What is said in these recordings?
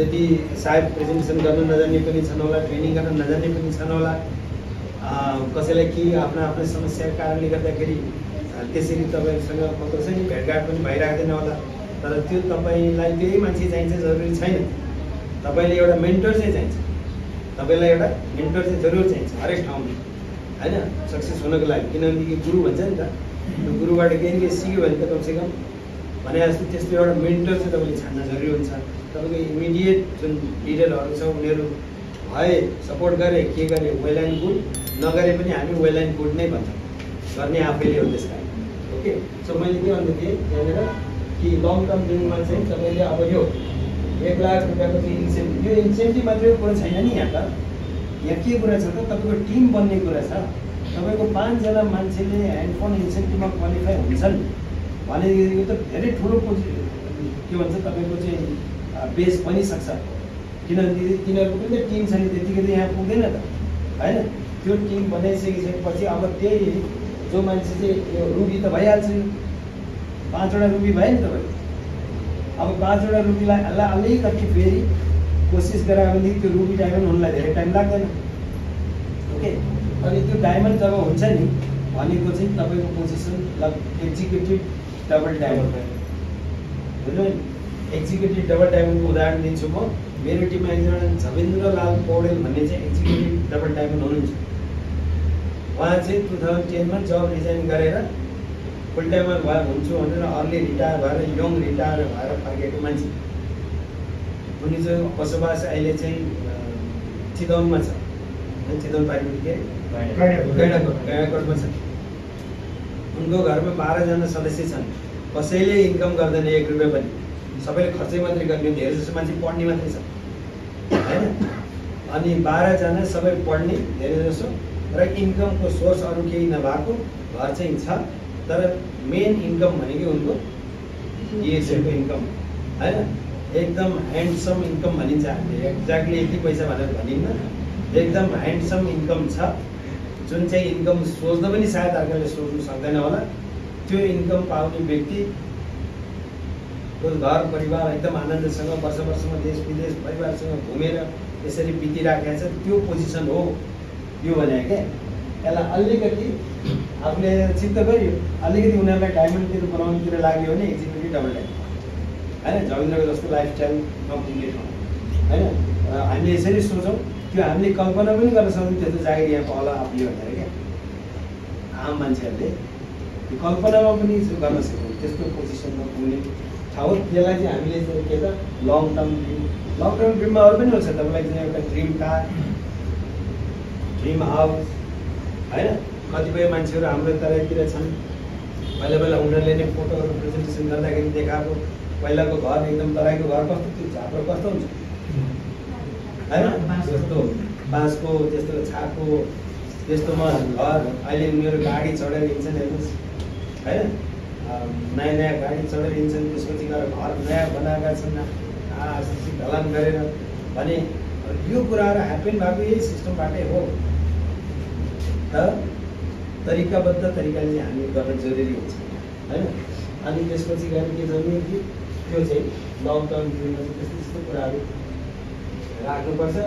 त्यति सायद प्रेजेन्टेसन गर्न नजान्ने पनि छन् होला, ट्रेनिङ गर्न नजान्ने पनि छन् होला, कसैलाई के आफ्ना आफ्ना समस्याको कारणले गर्दाखेरि त्यसरी तपाईँसँग पक्कै छ नि भेटघाट पनि भइराख्दैन होला। तर त्यो तपाईँलाई त्यही मान्छे चाहिन्छ जरुरी छैन। तपाईँले एउटा मेन्टर चाहिँ चाहिन्छ, तपाईँलाई एउटा मेन्टर चाहिँ जरुर चाहिन्छ हरेक ठाउँमा, होइन, सक्सेस हुनको लागि। किनभने गुरु भन्छ नि त, त्यो गुरुबाट केही न केही सिक्यो भने त कमसेकम भने जस्तो त्यस्तो एउटा मेन्टर चाहिँ तपाईँले छान्न जरुरी हुन्छ। तपाईँको इमिडिएट जुन लिडरहरू छ उनीहरू भए, सपोर्ट गरे, के गरे, वेल एन्ड गुड, नगरे पनि हामी वेल एन्ड गुड नै भन्छौँ, गर्ने आफैले हो त्यस कारण। ओके, सो मैले के भन्दै थिएँ यहाँनिर कि लङ टर्म ड्रिममा चाहिँ तपाईँले अब यो 1 लाख रुपियाँको चाहिँ इन्सेन्टिभ, यो इन्सेन्टिभ मात्रै कुरा छैन नि यहाँ त, यहाँ के कुरा छ त, तपाईँको टिम बन्ने कुरा छ। तपाईँको 5 जना मान्छेले ह्यान्डफोन इन्सेन्टिभमा क्वालिफाई हुन्छन् भनेदेखि यो त धेरै ठुलो के भन्छ तपाईँको चाहिँ बेस पनि सक्छ। किनभने तिनीहरूको पनि त टिम छ नि, त्यतिकै त यहाँ पुग्दैन त, होइन। त्यो टिम बनाइसकिसकेपछि अब त्यही जो मान्छे चाहिँ यो रुबी त भइहाल्छ, 5वटा रुबी भयो नि तपाईँको। अब 5वटा रुबीलाई अलिकति फेरि कोसिस गरायो भनेदेखि त्यो रुबी डायमन्ड हुनलाई धेरै टाइम लाग्दैन। ओके, अनि त्यो डायमन्ड जब हुन्छ नि भनेको चाहिँ तपाईँको पोजिसन एक्जिक्युटिभ डबल डायमन्ड बुझ्नु नि। एक्जिक्युटिभ डबल डायमन्डको उदाहरण दिन्छु म। मेरो टिममा एकजना झवेन्द्रलाल पौडेल भन्ने चाहिँ एक्जिक्युटिभ डबल डायमन्ड हुनुहुन्छ। उहाँ चाहिँ 2010मा जब रिजाइन गरेर फुल टाइमर भएर हुन्छु भनेर अर्ली रिटायर भएर यङ रिटायर भएर फर्केको मान्छे। उनी चाहिँ बसोबास अहिले चाहिँ चितवनमा छ, चितवन पारिपट्टि के गैँडाकोटमा छ। उनको घरमा 12 जना सदस्य छन्, कसैले इन्कम गर्दैन 1 रुपियाँ पनि, सबैले खर्चै मात्रै गर्ने, धेरै जसो मान्छे पढ्ने मात्रै छ, होइन। अनि 12 जना सबै पढ्ने धेरै जसो र इन्कमको सोर्स अरू केही नभएको घर चाहिँ छ, तर मेन इन्कम भनेको उनको डिएसएलको इन्कम, होइन। एकदम ह्यान्डसम इन्कम भनिन्छ हामीले, एक्ज्याक्टली यति पैसा भनेर भनिन्न, एकदम ह्यान्डसम इन्कम छ, जुन चाहिँ इन्कम सोच्दा पनि सायद अर्काले सोच्नु सक्दैन होला। त्यो इन्कम पाउने व्यक्ति घर परिवार एकदम आनन्दसँग वर्षमा देश विदेश परिवारसँग घुमेर यसरी बितिराखेको छ, त्यो पोजिसन हो यो भने क्या। यसलाई अलिकति आफूले चित्त गऱ्यो, अलिकति उनीहरूलाई डायमन्डतिर बनाउनुतिर लाग्यो भने एक्जिक्युटिभ डबल डायमन्ड, होइन। झवेन्द्रको जस्तो लाइफस्टाइल नपुग्ने ठाउँ, होइन। हामीले यसरी सोचौँ, त्यो हामीले कल्पना पनि गर्न सक्छौँ त्यस्तो जागिर यहाँ पाउला आफूले भनेर क्या। आम मान्छेहरूले त्यो कल्पनामा पनि गर्न सक्छौँ त्यस्तो पोजिसनमा पुग्ने ठाउँ। त्यसलाई चाहिँ हामीले के त लङ टर्म ड्रिममा अरू पनि हुन्छ। तपाईँलाई चाहिँ एउटा ड्रिम कार, ड्रिम हाउस, होइन। कतिपय मान्छेहरू हाम्रो तराईतिर छन्, पहिला उनीहरूले नै फोटोहरू प्रेजेन्टेसन गर्दाखेरि देखाएको पहिलाको घर, एकदम तराईको घर कस्तो त्यो झाप्रो कस्तो हुन्छ, होइन। जस्तो बाँसको त्यस्तो छाको त्यस्तोमा घर, अहिले उनीहरू गाडी चढेर हिँड्छन् हेर्नुहोस्, होइन। नयाँ गाडी चढेर हिँड्छन्, त्यसपछि गएर घर नयाँ बनाएका छन् ढलान गरेर भने यो कुराहरू ह्याप्पन भएको यही सिस्टमबाटै हो। तरिकाबद्ध तरिकाले हामी गर्न जरुरी हुन्छ, होइन। अनि त्यसपछि गएर के छ भने कि त्यो चाहिँ लङ टर्म ड्रिममा चाहिँ त्यस्तो कुराहरू राख्नुपर्छ।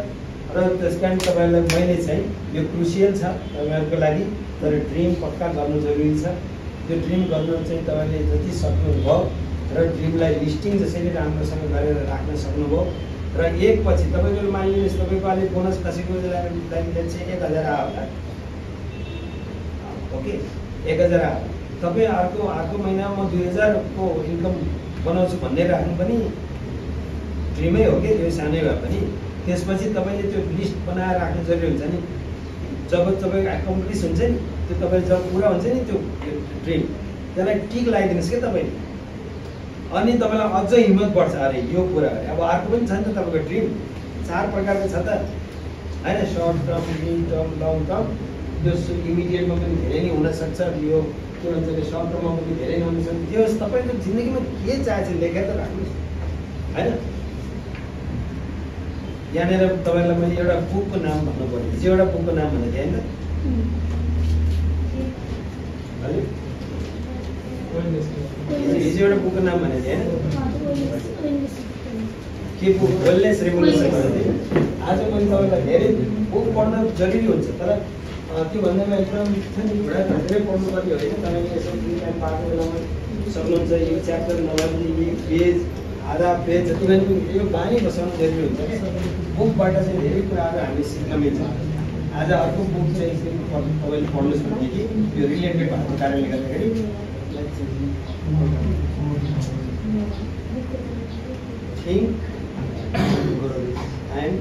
र त्यस कारण तपाईँलाई मैले चाहिँ यो क्रुसियल छ तपाईँहरूको लागि, तर ड्रिम पक्का गर्नु जरुरी छ। त्यो ड्रिम गर्नु चाहिँ तपाईँले जति सक्नुभयो र ड्रिमलाई लिस्टिङ जसरी राम्रोसँग गरेर राख्न सक्नुभयो र एकपछि तपाईँको मानिलिनुहोस् तपाईँको अहिले बोनस कसैको लागि चाहिँ 1000 आयो होला, ओके, 1000 आयो। तपाईँ अर्को महिनामा 2000 को इन्कम बनाउँछु भन्ने राख्नु पनि ड्रिमै हो कि, त्यो सानै भए पनि। त्यसपछि तपाईँले त्यो लिस्ट बनाएर राख्नु जरुरी हुन्छ नि। जब तपाईँको एकाउम्प्लिस हुन्छ नि, त्यो तपाईँ जब पुरा हुन्छ नि त्यो ड्रिम, त्यसलाई टिक लगाइदिनुहोस् क्या तपाईँले। अनि तपाईँलाई अझ हिम्मत बढ्छ, अरे यो कुरा गरे। अब अर्को पनि छ नि त तपाईँको ड्रिम, 4 प्रकारको छ त, होइन। Short term, mid term, long term. त्यो इमिडिएटमा पनि धेरै नै हुनसक्छ, यो के भन्छ अरे सर्ट टर्ममा पनि धेरै नै हुनसक्छ। त्यो तपाईँको जिन्दगीमा के चाहेछ लेखेर त राख्नुहोस्, होइन। यहाँनिर तपाईँलाई मैले एउटा बुकको नाम भन्नु पर्यो, हिजो एउटा बुकको नाम भनेको थिएँ होइन, हिजो एउटा बुकको नाम भनेको थिएँ होइन। के बुक वेलनेस रेभोल्युसन भन्दै आज मैले तपाईँलाई धेरै बुक पढ्न जरुरी हुन्छ तर त्यो भन्दामा एकदम एउटा धेरै पढ्नुपर्ने होइन तपाईँले यसो फ्री टाइम पाएको बेलामा सक्नुहुन्छ यो च्याप्टर नभए एक पेज आधा पेज जति पनि यो बानी बसाउनु जरुरी हुन्छ बुकबाट चाहिँ धेरै कुराहरू हामीले सिक्न मिल्छ आज अर्को बुक चाहिँ तपाईँले पढ्नुहोस् भनेदेखि यो रिलेटेड भएको कारणले गर्दाखेरि think and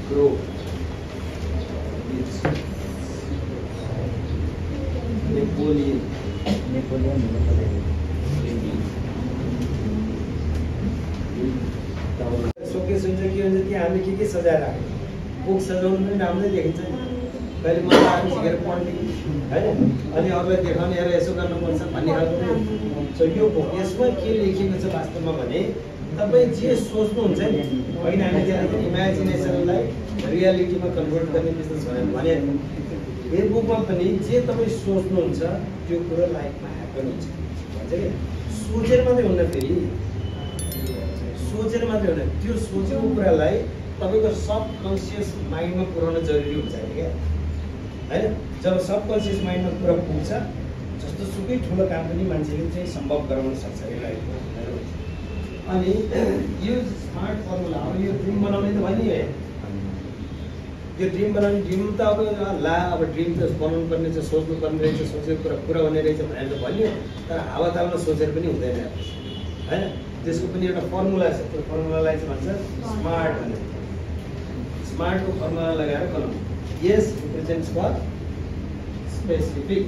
grow Napoleon showcase हुन्छ के हुन्छ कि हामीले के सजाएर राख्यो बुक सजाउनु पनि राम्रै देखिन्छ कहिले मलाई आफू झिकेर पढ्ने होइन अनि अरूलाई देखाउने हेरेर यसो गर्नुपर्छ भन्ने खालको सो यो बुक यसमा के लेखिएको छ वास्तवमा भने तपाईँ जे सोच्नुहुन्छ नि होइन हामी त्यहाँ इमेजिनेसनलाई रियालिटीमा कन्भर्ट गर्ने बिजनेस भने यो बुकमा पनि जे तपाईँ सोच्नुहुन्छ त्यो कुरो लाइफमा ह्यापन हुन्छ भन्छ कि सोचेर मात्रै हुन्न फेरि सोचेर मात्रै हुन्न त्यो सोचेको कुरालाई तपाईँको सबकन्सियस माइन्डमा पुर्याउन जरुरी हुन्छ क्या होइन जब सबकन्सियस माइन्डमा कुरा पुग्छ जस्तो सुकै ठुलो काम पनि मान्छेले चाहिँ सम्भव गराउन सक्छ कि लाइफमा अनि यो स्मार्ट फर्मुला अब यो ड्रिम बनाउने त भनियो यो ड्रिम बनाउने ड्रिम त अब ला अब ड्रिम त बनाउनु पर्ने छ सोच्नु पर्ने रहेछ सोचेको कुरा पुरा हुने रहेछ भनेर त भनियो तर हावातालमा सोचेर पनि हुँदैन होइन त्यसको पनि एउटा फर्मुला छ त्यो फर्मुलालाई चाहिँ भन्छ स्मार्ट भनेर स्मार्टको फर्मुला लगाएर बनाउनु यस रिप्रेजेन्ट्स फर स्पेसिफिक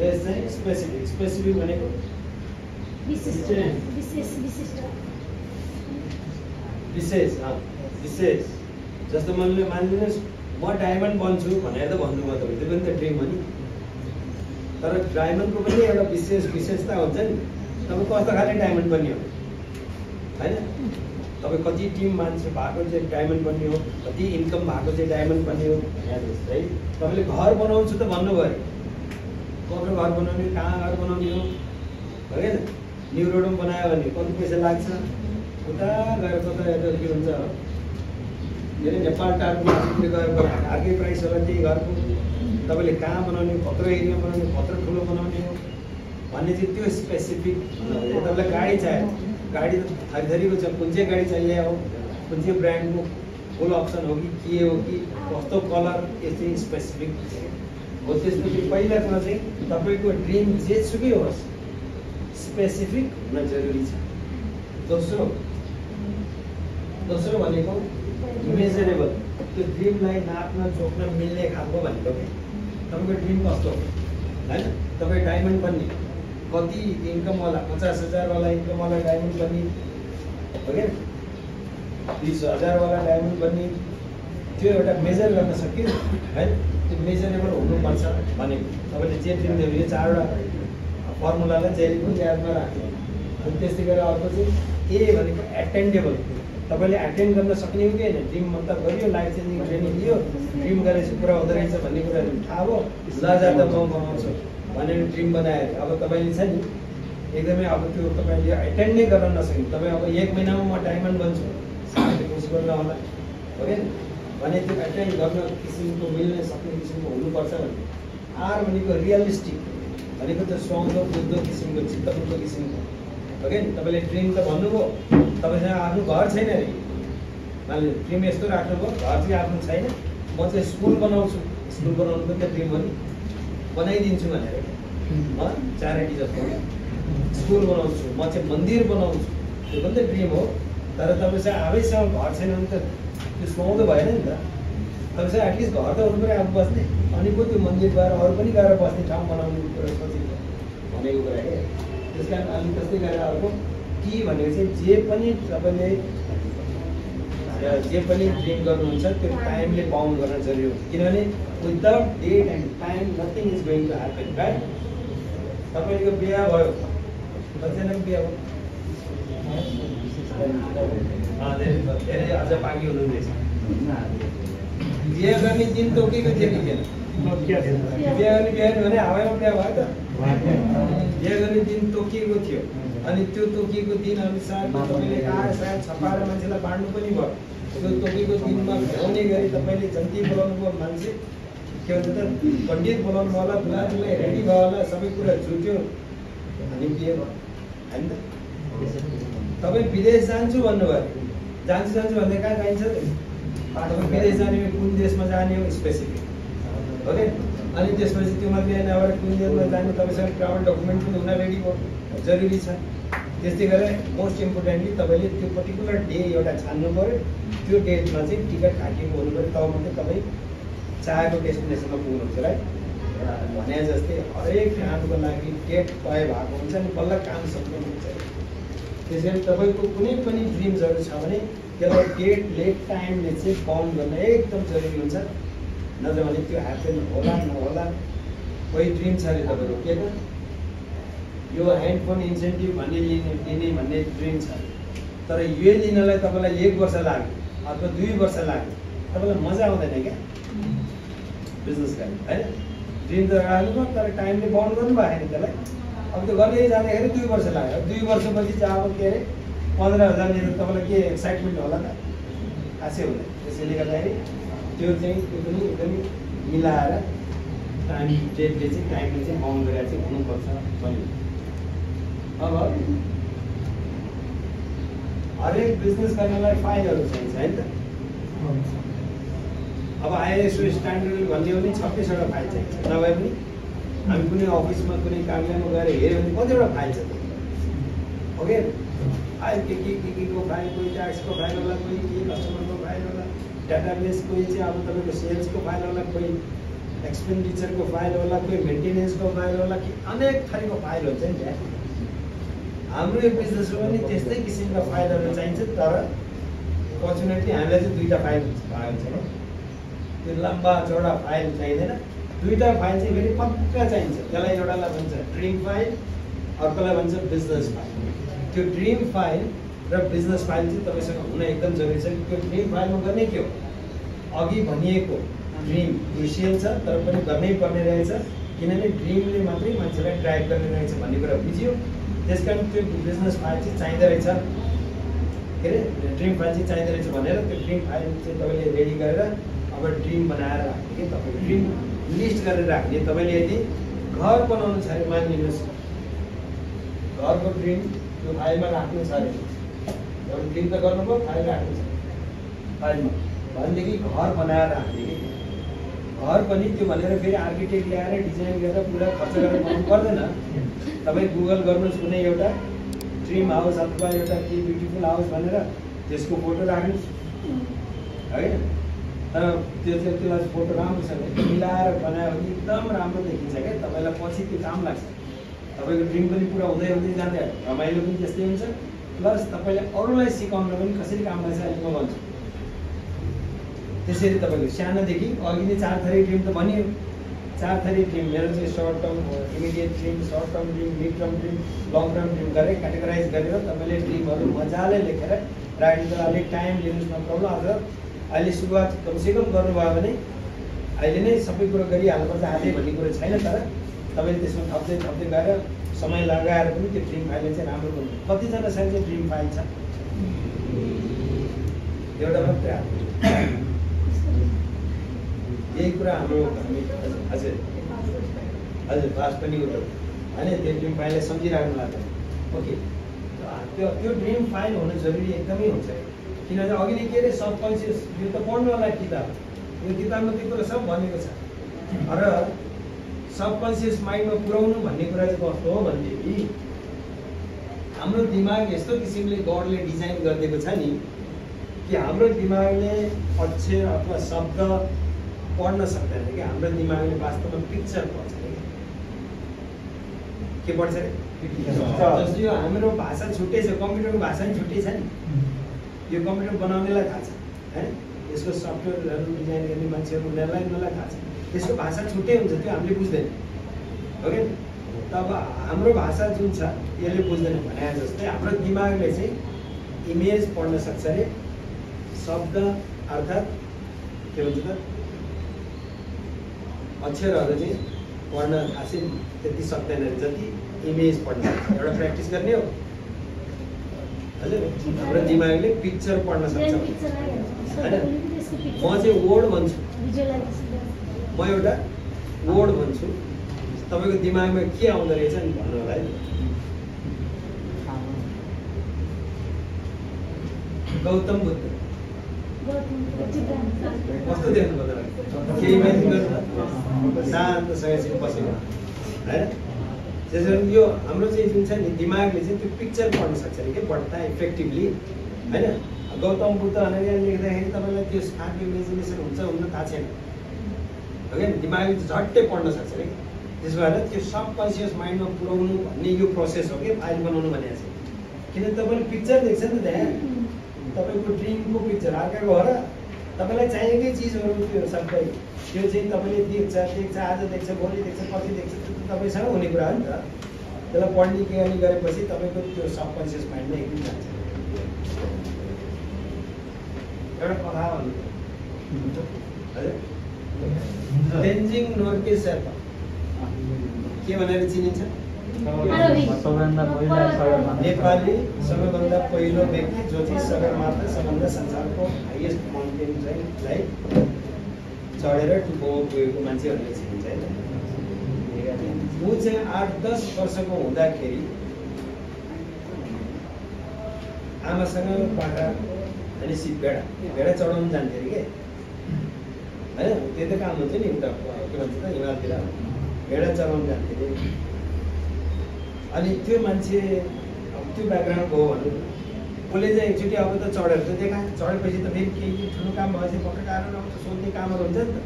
यस चाहिँ स्पेसिफिक स्पेसिफिक भनेको विशेष जस्तो मानिदिनुहोस् म डायमन्ड बन्छु भनेर त भन्नु भयो तपाईँ त्यो पनि त ड्रिम हो नि तर डायमन्डको पनि एउटा विशेषता हुन्छ नि तपाईँ कस्तो खाले डायमन्ड बन्ने हो होइन तपाईँ कति टिम मान्छे भएको चाहिँ डायमन्ड बन्ने हो कति इन्कम भएको चाहिँ डायमन्ड बन्ने हो है तपाईँले घर बनाउँछु त भन्नुभयो कस्तो घर बनाउने कहाँ घर बनाउने हो होइन न्यु रोडमा बनायो भने कति पैसा लाग्छ उता गएर कता के भन्छ धेरै नेपाल टारको गएर अर्कै प्राइस होला त्यही घरको तपाईँले कहाँ बनाउने कत्रो एरिया बनाउने कत्रो ठुलो बनाउने हो भन्ने चाहिँ त्यो स्पेसिफिक तपाईँलाई गाडी चाहियो गाडी त थरीथरीको छ कुन चाहिँ गाडी चाहियो हो कुन चाहिँ ब्रान्डको फुल अप्सन हो कि के हो कि कस्तो कलर यो चाहिँ स्पेसिफिक हो त्यसपछि पहिला कुरा चाहिँ तपाईँको ड्रिम जेसुकै होस् स्पेसिफिक हुन जरुरी छ दोस्रो भनेको मेजरेबल त्यो ड्रिमलाई नाप्न जोख्न मिल्ने खालको भनेको कि तपाईँको ड्रिम कस्तो हो होइन तपाईँ डायमन्ड बन्ने कति इन्कमवाला 50,000 वाला इन्कमवाला डायमन्ड बन्ने हो क्या 20,000 वाला डायमन्ड बन्ने त्यो एउटा मेजर गर्न सक्यो है त्यो मेजरेबल हुनुपर्छ भनेको तपाईँले जे ड्रिम दियो यो 4वटा फर्मुलालाई जहिले पनि यादमा राख्नु अनि त्यस्तै गरेर अर्को चाहिँ ए भनेको एटेन्डेबल तपाईँले एटेन्ड गर्न सक्ने हो कि होइन ड्रिम मतलब गरियो लाइफ चेन्जिङ ट्रेनिङ दियो ड्रिम गरेपछि पुरा हुँदो रहेछ भन्ने कुराहरू थाहा भयो ल जाँदा म बनाउँछु भनेर ड्रिम बनाएर अब तपाईँले छ नि एकदमै अब त्यो तपाईँले एटेन्ड नै गर्न नसक्ने तपाईँ अब 1 महिनामा म डायमन्ड बन्छु साथै कोसिस गर्न होला हो क्या भने त्यो एटेन्ड गर्न किसिमको मिल्न सक्ने किसिमको हुनुपर्छ भने आर भनेको रियलिस्टिक भनेको त सुहाउँदो बुझ्दो किसिमको चित्तबुझ्दो किसिमको हो क्या तपाईँले ड्रिम त भन्नुभयो तपाईँसँग आफ्नो घर छैन अरे मान्छे ड्रिम यस्तो राख्नुभयो घर चाहिँ आफ्नो छैन म चाहिँ स्कुल बनाउँछु स्कुल बनाउनु पनि त ड्रिम हो नि बनाइदिन्छु भनेर च्यारिटी जस्तो स्कुल बनाउँछु म चाहिँ मन्दिर बनाउँछु त्यो पनि त ड्रिम हो तर तपाईँसँग आफैसँग घर छैन भने त त्यो सुहाउँदो भएन नि त तपाईँसँग एटलिस्ट घर त हुनु पऱ्यो आफू बस्ने अनि पो त्यो मन्दिर गएर अरू पनि गएर बस्ने ठाउँ बनाउने कुरा सोचिन्छ भनेको कुरा क्या त्यस कारण अनि त्यस्तै गरेर अर्को टी भनेको चाहिँ जे पनि तपाईँले जे पनि ड्रिम गर्नुहुन्छ त्यो टाइमले बाउन्ड गर्न जरुरी हुन्छ किनभने without date and time nothing is going to happen right तपाईँको बिहा भयो कतिजनाको बिहा भयो धेरै अझ बाँकी हुनुहुँदैछ बिहे गर्ने दिन तोकेको थियो कि थिएन? बिहे गर्ने बिहान भने हावामा बिहा भयो त। बिहे गर्ने दिन तोकिएको थियो अनि त्यो तोकिएको दिन अनुसार तपाईँले सायद छपाएर मान्छेलाई बाँड्नु पनि भयो। त्यो तोकेको दिनमा भ्याउने गरी तपाईँले जति बोलाउनु भयो मान्छे के भन्छ त पण्डित बोलाउनु भयो होला, बुढाजुलाई रेडी भयो होला, सबै कुरा जुट्यो अनि बिहे भयो होइन त। तपाईँ विदेश जान्छु भन्नुभयो, जान्छु भन्दा कहाँ जान्छ त? तपाईँ विदेश जाने कुन देशमा जाने हो स्पेसिफिक, ओके? अनि त्यसपछि त्यो मात्रै नभएर कुन देशमा जाने तपाईँसँग ट्राभल डकुमेन्ट पनि हुन रेडी भयो, जरुरी छ। त्यस्तै गरेर मोस्ट इम्पोर्टेन्टली तपाईँले त्यो पर्टिकुलर डे एउटा छान्नु पऱ्यो, त्यो डेटमा चाहिँ टिकट काटिएको हुनु पऱ्यो, तब मात्रै तपाईँ चाहेको डेस्टिनेसनमा पुग्नुहुन्छ। राइट? भने जस्तै हरेक कामको लागि डेट तय भएको हुन्छ नि बल्ल काम सक्नुहुन्छ। त्यसैले तपाईँको कुनै पनि ड्रिम्सहरू छ भने त्यसलाई डेट लेट टाइमले चाहिँ बाउन्ड गर्न एकदम जरुरी हुन्छ, नत्र भने त्यो ह्याप्पन होला नहोला। कोही ड्रिम छ अरे तपाईँको के त यो ह्यान्डफोन इन्सेन्टिभ भन्ने दिने भन्ने ड्रिम छ, तर यो लिनलाई तपाईँलाई 1 वर्ष लाग्यो अथवा 2 वर्ष लाग्यो, तपाईँलाई मजा आउँदैन क्या बिजनेस गर्ने होइन? ड्रिम त राख्नुभयो तर टाइमले बाउन्ड गर्नु भएन त्यसलाई। अब त्यो गर्दै जाँदाखेरि 2 वर्ष लाग्यो, 2 वर्षपछि चाहिँ अब के अरे 15,000 लिएर तपाईँलाई के एक्साइटमेन्ट होला त? खासै हुँदैन। त्यसैले गर्दाखेरि त्यो चाहिँ त्यो पनि एकदमै मिलाएर टाइम डेटले चाहिँ टाइमले चाहिँ बाउन्ड गरेर चाहिँ हुनुपर्छ भन्यो। अब हरेक बिजनेस गर्नलाई फाइलहरू चाहिन्छ होइन त? अब आइएसओ स्ट्यान्डर्ड भन्ने हो भने 26वटा फाइल चाहिन्छ, नभए पनि हामी कुनै अफिसमा कुनै कार्यालयमा गएर हेऱ्यो भने कतिवटा फाइल छ त? ओके? आयो के को फाइल, कोही ट्याक्सको फाइल होला, कोही के कस्टमरको फाइल होला, डाटाबेस कोही चाहिँ अब तपाईँको सेल्सको फाइल होला, कोही एक्सपेन्डिचरको फाइल होला, कोही मेन्टेनेन्सको फाइल होला, कि अनेक थरीको फाइल हुन्छ नि त्यहाँ। हाम्रो यो बिजनेसमा पनि त्यस्तै किसिमका फाइलहरू चाहिन्छ, तर फर्चुनेटली हामीलाई चाहिँ 2टा फाइल भएको छ। त्यो लम्बा चौडा फाइल चाहिँदैन, 2टा फाइल चाहिँ फेरि पक्का चाहिन्छ। त्यसलाई एउटालाई भन्छ ड्रिम फाइल, अर्कोलाई भन्छ बिजनेस फाइल। त्यो ड्रिम फाइल र बिजनेस फाइल चाहिँ तपाईँसँग हुन एकदम जरुरी छ। त्यो ड्रिम फाइलमा गर्ने के हो, अघि भनिएको ड्रिम क्रुसियल छ तर पनि गर्नै पर्ने रहेछ, किनभने ड्रिमले मात्रै मान्छेलाई ड्राइभ गर्ने रहेछ भन्ने कुरा बुझ्यो। त्यस कारण त्यो बिजनेस फाइल चाहिँ चाहिँदो रहेछ, के अरे ड्रिम फाइल चाहिँ चाहिँदो रहेछ भनेर त्यो ड्रिम फाइल चाहिँ तपाईँले रेडी गरेर अब ड्रिम बनाएर राख्ने कि तपाईँको ड्रिम लिस्ट गरेर राख्ने। तपाईँले यदि घर बनाउनु छ अरे मानिलिनुहोस् घरको ड्रिम त्यो फाइलमा राख्नु छ अरे, एउटा ड्रिम त गर्नुभयो फाइल राख्नु छ फाइलमा भनेदेखि घर बनाएर राख्ने कि। घर पनि त्यो भनेर फेरि आर्किटेक्ट ल्याएर डिजाइन गरेर पुरा खर्च गरेर बनाउनु पर्दैन। तपाईँ गुगल गर्नुहोस् कुनै एउटा ड्रिम हाउस अथवा एउटा के ब्युटिफुल हाउस भनेर त्यसको फोटो राख्नुहोस् होइन, तर त्यसलाई फोटो राम्रोसँग मिलाएर बनायो भने एकदम राम्रो देखिन्छ क्या। तपाईँलाई पछि त्यो काम लाग्छ, तपाईँको ड्रिम पनि पुरा हुँदै जाँदै रमाइलो पनि त्यस्तै हुन्छ, प्लस तपाईँले अरूलाई सिकाउन पनि कसरी काम लाग्छ अहिले म भन्छु। त्यसरी तपाईँको सानोदेखि अघि नै 4 थरी ड्रिम त भनियो, 4 थरी ड्रिम मेरो चाहिँ short term, immediate dream, short term dream, mid term dream, long term dream गरेर क्याटेगराइज गरेर तपाईँले ड्रिमहरू मजाले लेखेर राख्नु। तर अलिक टाइम लिनुहोस् न प्रब्लम। आज अहिले सुरुवात कमसेकम गर्नुभयो भने अहिले नै सबै कुरो गरिहाल्नुपर्छ आजै भन्ने कुरो छैन, तर तपाईँले त्यसमा थप्दै गएर समय लगाएर पनि त्यो ड्रिम फाइलले चाहिँ राम्रो गर्नु। कतिजनासँग चाहिँ ड्रिम फाइल छ? एउटा मात्रै। यही कुरा हाम्रो हजुर पास पनि हो होइन, त्यो ड्रिम फाइललाई सम्झिराख्नु लाग्छ। ओके, त्यो ड्रिम फाइल हुनु जरुरी एकदमै हुन्छ, किनभने अघि नै के अरे सबकन्सियस, यो त पढ्नवाला किताब, यो किताबमा त्यो कुरा सब भनेको छ। र सबकन्सियस माइन्डमा पुर्याउनु भन्ने कुरा चाहिँ कस्तो हो भनेदेखि हाम्रो दिमाग यस्तो किसिमले गडले डिजाइन गरिदिएको छ नि कि हाम्रो दिमागले अक्षर अथवा शब्द पढ्न सक्दैन कि हाम्रो दिमागले वास्तवमा पिक्चर पढ्छ। के पढ्छ अरे? जस्तो यो हाम्रो भाषा छुट्टै छ, कम्प्युटरको भाषा पनि छुट्टै छ नि। यो कम्प्युटर बनाउनेलाई थाहा छ होइन, यसको सफ्टवेयरहरू डिजाइन गर्ने मान्छेहरू उनीहरूलाई थाहा छ, त्यसको भाषा छुट्टै हुन्छ, त्यो हामीले बुझ्दैन। ओके, तब हाम्रो भाषा जुन छ यसले बुझ्दैन भने जस्तै हाम्रो दिमागले चाहिँ इमेज पढ्न सक्छ अरे, शब्द अर्थात् के भन्छ त अक्षरहरू चाहिँ पढ्न खासै त्यति सक्दैन जति इमेज पढ्न सक्छ। एउटा प्र्याक्टिस गर्ने हो हजुर। हाम्रो दिमागले पिक्चर पढ्न सक्छ होइन। म चाहिँ वर्ड भन्छु, म एउटा वर्ड भन्छु, तपाईँको दिमागमा के आउँदो रहेछ नि भन्नु होला है। गौतम बुद्ध कस्तो देख्नु पर्दैन, केही इमेजिन गर्नु शान्तसँग बसेको होइन। त्यसरी यो हाम्रो चाहिँ जुन छ नि दिमागले चाहिँ त्यो पिक्चर पढ्न सक्छ अरे क्या पढ्दा इफेक्टिभली होइन। गौतम बुद्ध भनेर यहाँ लेख्दाखेरि तपाईँलाई त्यो आफ्नो इमेजिनेसन हुन्छ हुन्न थाहा छैन हो क्या। दिमागले झट्टै पढ्न सक्छ अरे। त्यसो भएर त्यो सबकन्सियस माइन्डमा पुऱ्याउनु भन्ने यो प्रोसेस हो कि फाइल बनाउनु भनेको चाहिँ। किन तपाईँले पिक्चर देख्छ नि त्यहाँ, तपाईँको ड्रिमको पिक्चर अर्काको हो र तपाईँलाई चाहिएकै चिजहरू त्यो सबै त्यो चाहिँ तपाईँले देख्छ आज देख्छ भोलि देख्छ पछि देख्छ त्यो तपाईँसँग हुने कुरा हो नि त। त्यसलाई पढ्ने के गर्ने गरेपछि तपाईँको त्यो सबकन्सियस माइन्डमा एकदम जान्छ। एउटा कथा भन्नु हजुर, तेन्जिङ नोर्गे शेर्पा के भनेर चिनिन्छ? नेपाली सबैभन्दा पहिलो व्यक्ति जो चाहिँ सगरमाथा सबभन्दा संसारको हाइएस्ट माउन्टेन चाहिँलाई चढेर टुप्पोमा पुगेको मान्छे भनेर चिनिन्छ होइन। ऊ चाहिँ 8-10 वर्षको हुँदाखेरि आमासँग बाख्रा अनि सिप भेडा चढाउनु जान्थ्यो अरे के होइन। त्यो त काम हुन्छ नि उता के भन्छ त हिमालतिर भेडा चढाउनु जान्थ्यो अरे। अनि त्यो मान्छे त्यो ब्याकग्राउन्डको हो भन्नु, उसले चाहिँ एकचोटि अब त चढेर त देखा, चढेपछि त फेरि केही ठुलो काम भएपछि पत्रकारहरू आउँछ, सोध्ने कामहरू हुन्छ नि त।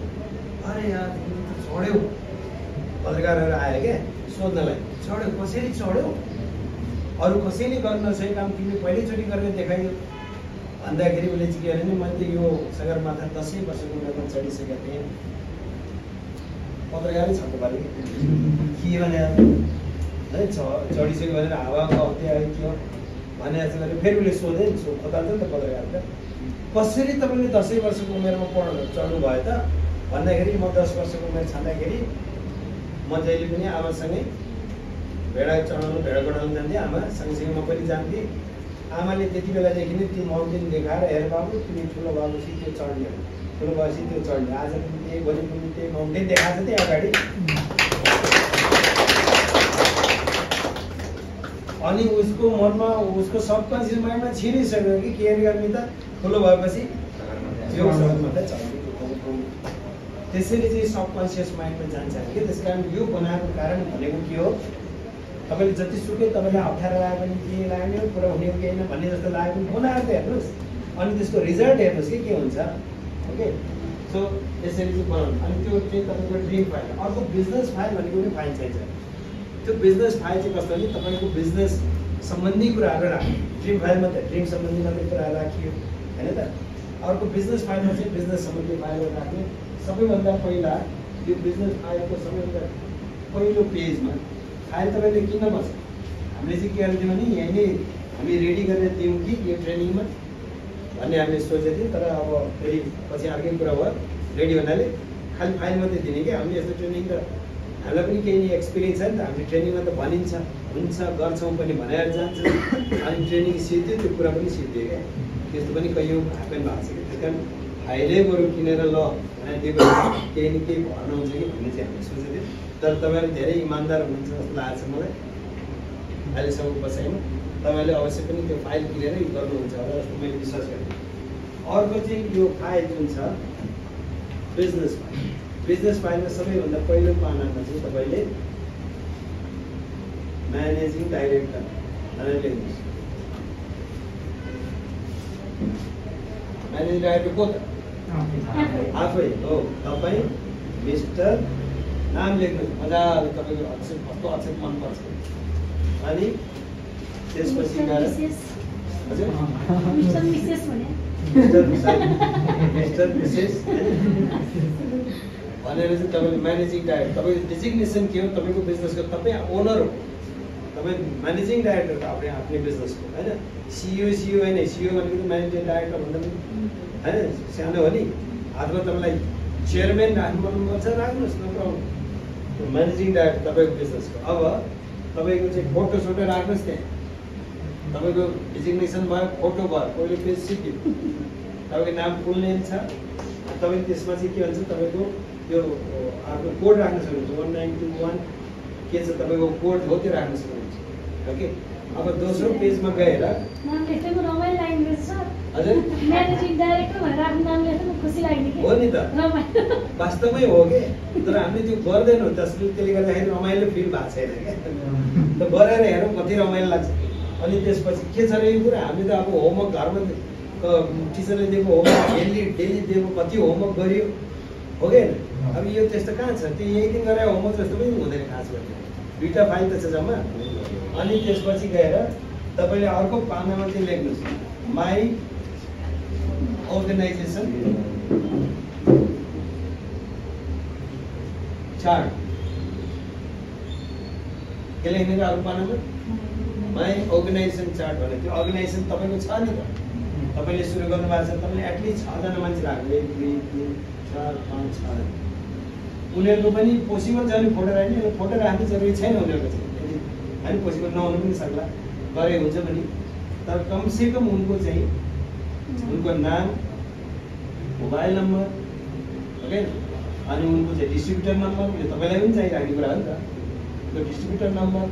अरे यार तिमीले त चढ्यौ, पत्रकारहरू आयो क्या सोध्नलाई, चढ्यौ कसरी चढ्यौ, अरू कसैले गर्न नसकेको काम तिमीले पहिल्यैचोटि गरेर देखाइयो भन्दाखेरि उसले चाहिँ के भने मैले त यो सगरमाथा 10 वर्षको उमेरमा चढिसकेको थिएँ। पत्रकारै छक्क पऱ्यो के भने है चढिसक्यो भनेर हावाको आउँदै आयो के हो भने जस्तो गरेर फेरि उसले सोधे नि खोताल्छ नि त पत्रकारले, कसरी तपाईँले 10 वर्षको उमेरमा चढ्नु भयो त भन्दाखेरि म 10 वर्षको उमेर छँदाखेरि म जहिले पनि आमासँगै भेडा गोडाउनु जान्थेँ। आमा सँगसँगै म पनि जान्थेँ। आमाले त्यति बेलादेखि नै त्यो माउन्टेन देखाएर हेर बाबु तिमी ठुलो भएपछि त्यो चढ्ने, ठुलो भएपछि त्यो चढ्ने, आज पनि त्यही भोलि पनि त्यही माउन्टेन देखाएको छ त्यही अगाडि। अनि उसको मनमा उसको सबकन्सियस माइन्डमा छिरिसक्यो कि के गर्ने त ठुलो भएपछि त्यो सगरमाथा चढ्ने। त्यसैले चाहिँ सबकन्सियस माइन्डमा जान्छ कि। त्यस कारण यो बनाएको कारण भनेको के हो, तपाईँले जतिसुकै तपाईँलाई अप्ठ्यारो लाग्यो भने के लाग्ने हो पुरा हुने हो कि होइन भन्ने जस्तो लाग्यो भने बनाएर त हेर्नुहोस्, अनि त्यसको रिजल्ट हेर्नुहोस् कि के हुन्छ। ओके सो यसरी चाहिँ बनाउनु। अनि त्यो चाहिँ तपाईँको ड्रिम फाइल। अर्को बिजनेस फाइल भनेको पनि फाइल चाहिन्छ। त्यो बिजनेस फाइल चाहिँ कस्तो भने तपाईँको बिजनेस सम्बन्धी कुराहरू राख्यो। ड्रिम फाइलमा त ड्रिम सम्बन्धी मात्रै कुराहरू राखियो होइन त। अर्को बिजनेस फाइलमा चाहिँ बिजनेस सम्बन्धी फाइलहरू राख्ने। सबैभन्दा पहिला यो बिजनेस फाइलको सबैभन्दा पहिलो पेजमा फाइल तपाईँले किन बस्छ, हामीले चाहिँ के गर्थ्यौँ भने यहीँ नै हामी रेडी गरेर दियौँ कि यो ट्रेनिङमा भन्ने हामीले सोचेको थियौँ। तर अब फेरि पछि अर्कै कुरा भयो, रेडी भन्नाले खालि फाइल मात्रै दिने कि हामीले यस्तो ट्रेनिङ त हामीलाई पनि केही एक्सपिरियन्स छ नि त। हामीले ट्रेनिङमा त भनिन्छ हुन्छ गर्छौँ पनि भनेर जान्छ, अनि ट्रेनिङ सिद्धि त्यो कुरा पनि सिद्धि क्या। त्यस्तो पनि कैयौँ हापेन भएको छ कि। त्यस कारण फाइलै बरु किनेर ल भनेर दिएको केही न केही भर्नु हुन्छ कि भन्ने चाहिँ हामीले सोचेको थियौँ। तर तपाईँहरू धेरै इमान्दार हुनुहुन्छ जस्तो लागेको छ मलाई अहिलेसम्म बसाइमा। तपाईँले अवश्य पनि त्यो फाइल किनेरै गर्नुहुन्छ होला जस्तो मैले विश्वास गरेँ। अर्को चाहिँ यो फाइल जुन छ बिजनेस फाइल। बिजनेस फाइलमा सबैभन्दा पहिलो पानामा चाहिँ तपाईँले म्यानेजिङ डाइरेक्टर भनेर लेख्नुहोस्। म्यानेजिङ डाइरेक्टर को त आफै हो तपाईँ मिस्टर नाम लेख्नुहोस् मजाले, तपाईँको अक्षर कस्तो अक्षर मनपर्छ। अनि त्यसपछि गएर हजुर मिस्टर मिसेस भनेर चाहिँ तपाईँले म्यानेजिङ डाइरेक्टर, तपाईँको डिजिग्नेसन के हो, तपाईँको बिजनेसको तपाईँ ओनर हो, तपाईँ म्यानेजिङ डाइरेक्टर हो आफ्नै बिजनेसको होइन। सिइओ होइन, सिइओ भनेको त म्यानेजिङ डाइरेक्टर भन्दा पनि होइन सानो हो नि। अथवा तपाईँलाई चेयरम्यान राख्नु पर्नुपर्छ राख्नुहोस्, नो प्रब्लम। म्यानेजिङ डाइरेक्टर तपाईँको बिजनेसको। अब तपाईँको चाहिँ फोटो सोटो राख्नुहोस् त्यहाँ। तपाईँको डिजिग्नेसन भयो, फोटो भयो, पहिलो पेज सिक्यो, तपाईँको नाम फुल नेम छ। तपाईँ त्यसमा चाहिँ के भन्छ तपाईँको यो आफ्नो कोड राख्न सक्नुहुन्छ। 1921 के छ तपाईँको कोड हो त्यो राख्न सक्नुहुन्छ। ओके, अब दोस्रो पेजमा गएर हजुर म्यानेजिङ डाइरेक्टर भनेर आफ्नो नाम लेख्नु खुसी लाग्ने के हो नि त, वास्तवमै हो कि। तर हामीले त्यो गर्दैनौँ, त्यसले गर्दाखेरि रमाइलो फिल भएको छैन क्या। त गरेर हेरौँ कति रमाइलो लाग्छ। अनि त्यसपछि के छ र यो कुरा, हामीले त अब होमवर्क घरमा टिचरले दिएको होमवर्क डेली दिएको कति होमवर्क गरियो हो कि होइन। अब यो त्यस्तो कहाँ छ, त्यो यही दिन गरेर होमवर्क जस्तो पनि हुँदैन खास गरी। दुईवटा फाइल त छ जम्मा। अनि त्यसपछि गएर तपाईँले अर्को पानामा चाहिँ लेख्नुहोस् माई अर्गनाइजेसन चार्ट। के लेख्ने र अर्को पानामा माई अर्गनाइजेसन चार्ट भने त्यो अर्गनाइजेसन तपाईँको छ नि त। तपाईँले सुरु गर्नुभएको छ, तपाईँले एटलिस्ट 6 जना मान्छे राख्नु, 1 2 3 4 5 6। उनीहरूको पनि पोसिबल छ भने फोटो राख्ने, फोटो राख्नु जरुरी छैन उनीहरूको चाहिँ, होइन पोसिबल नहुनु पनि सक्ला, गरे हुन्छ पनि। तर कमसेकम उनको चाहिँ उनको नाम, मोबाइल नम्बर, ओके, अनि उनको चाहिँ डिस्ट्रिब्युटर नम्बर, यो तपाईँलाई पनि चाहिराख्ने कुरा हो नि त, त्यो डिस्ट्रिब्युटर नम्बर।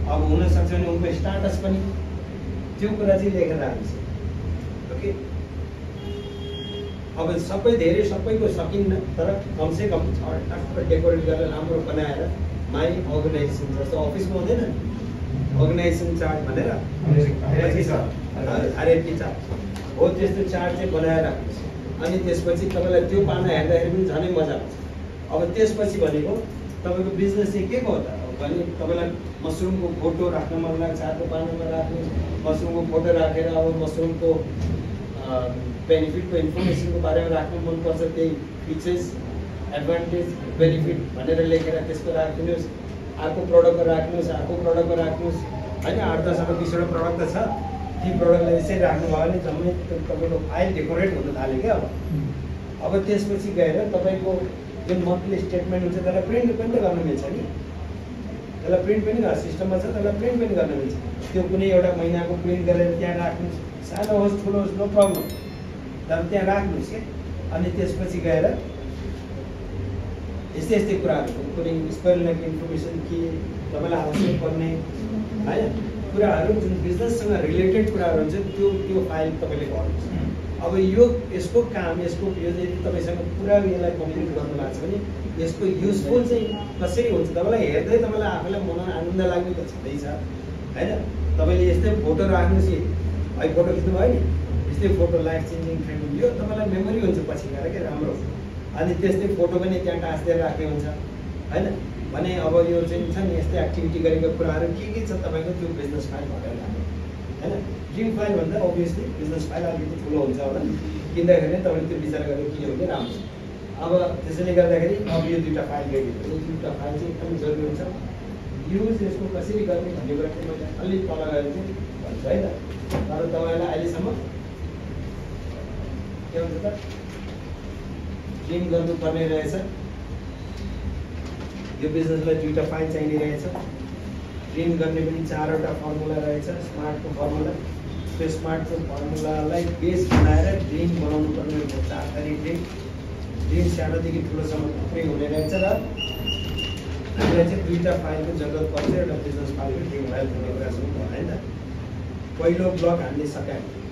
अब हुनसक्छ भने उनको स्टाटस पनि, त्यो कुरा चाहिँ लेखेर राख्नुहोस्। ओके, अब सबै धेरै सबैको सकिन्न, तर कमसेकम टक्क डेकोरेट गरेर राम्रो बनाएर माई अर्गनाइजेसन, जस्तो अफिसमा हुँदैन अर्गनाइजेसन चार्ट भनेर आरएफपी चार्ट हो, त्यस्तो चार्ट चाहिँ बनाएर राख्नुहोस्। अनि त्यसपछि तपाईँलाई त्यो पाना हेर्दाखेरि पनि झनै मजा आउँछ। अब त्यसपछि भनेको तपाईँको बिजनेस चाहिँ के को हो त भने तपाईँलाई मसरुमको फोटो राख्न मन लाग्छ, अर्को पानामा राख्नु, मसरुमको फोटो राखेर अब मसरुमको बेनिफिटको इन्फर्मेसनको बारेमा राख्नु मनपर्छ, त्यही फिचर्स एडभान्टेज बेनिफिट भनेर लेखेर त्यसको राखिदिनुहोस्। अर्को प्रडक्टको राख्नुहोस्, अर्को प्रडक्टको राख्नुहोस्, होइन 8-10 अब 20वटा प्रडक्ट त छ। ती प्रडक्टलाई यसरी राख्नुभयो भने जम्मै तपाईँको फाइल डेकोरेट हुन थाल्यो क्या। अब त्यसपछि गएर तपाईँको जुन मन्थली स्टेटमेन्ट हुन्छ त्यसलाई प्रिन्ट पनि त गर्न मिल्छ नि, त्यसलाई प्रिन्ट पनि सिस्टममा छ, त्यसलाई प्रिन्ट पनि गर्न मिल्छ। त्यो कुनै एउटा महिनाको प्रिन्ट गरेर त्यहाँ राख्नुहोस्, सानो होस् ठुलो होस् नो प्रब्लम, तर त्यहाँ राख्नुहोस् क्या। अनि त्यसपछि गएर यस्तै यस्तै कुराहरू, कुनै स्पेलिङ इन्फर्मेसन के तपाईँलाई आवश्यक पर्ने होइन कुराहरू, जुन बिजनेससँग रिलेटेड कुराहरू हुन्छ त्यो फाइल तपाईँले गर्नुहोस्। अब यसको काम, यसको यदि तपाईँसँग पुरा यसलाई कम्प्लिट गर्नुभएको छ भने यसको युजफुल चाहिँ कसरी हुन्छ, तपाईँलाई हेर्दै तपाईँलाई आफूलाई मनमा आनन्द लाग्ने त छँदैछ होइन। तपाईँले यस्तै फोटो राख्नुहोस्, है फोटो खिच्नु भयो नि, यस्तै फोटो लाइफ चेन्जिङ फ्रेन्ड, यो तपाईँलाई मेमोरी हुन्छ पछि गएर क्या, राम्रो। अनि त्यस्तै फोटो पनि त्यहाँ टाँसिदिएर राख्ने हुन्छ होइन। भने अब यो चाहिँ छ नि यस्तै एक्टिभिटी गरेको कुराहरू के छ तपाईँको, त्यो बिजनेस फाइल भएर राख्नु होइन। ड्रिम फाइल भन्दा अभियसली बिजनेस फाइल अलिकति ठुलो हुन्छ होला, किन्दाखेरि तपाईँले त्यो विचार गरेर किन्यो भने राम्रो। अब त्यसैले गर्दाखेरि अब यो 2टा फाइल रेडी भयो, यो 2टा फाइल चाहिँ एकदम जरुरी हुन्छ। युज यसको कसरी गर्ने भन्ने कुरा चाहिँ मैले अलिक तल गएर चाहिँ भन्छु है त। तर तपाईँलाई अहिलेसम्म के हुन्छ त, ड्रिम गर्नुपर्ने रहेछ। यो बिजनेसलाई 2टा फाइल चाहिने रहेछ। ड्रिम गर्ने पनि 4वटा फर्मुला रहेछ, स्मार्टको फर्मुला। त्यो स्मार्टको फर्मुलालाई बेस बनाएर ड्रिम बनाउनु पर्ने रहेछ। 4 थरी ड्रिम सानोदेखि ठुलोसम्म थुप्रै हुने रहेछ। र हामीलाई चाहिँ 2टा फाइलको जरुरत पर्छ, एउटा बिजनेस फाइलको ड्रिम फाइल भन्ने कुरासम्म होइन। पहिलो ब्लक हामीले सकायौँ।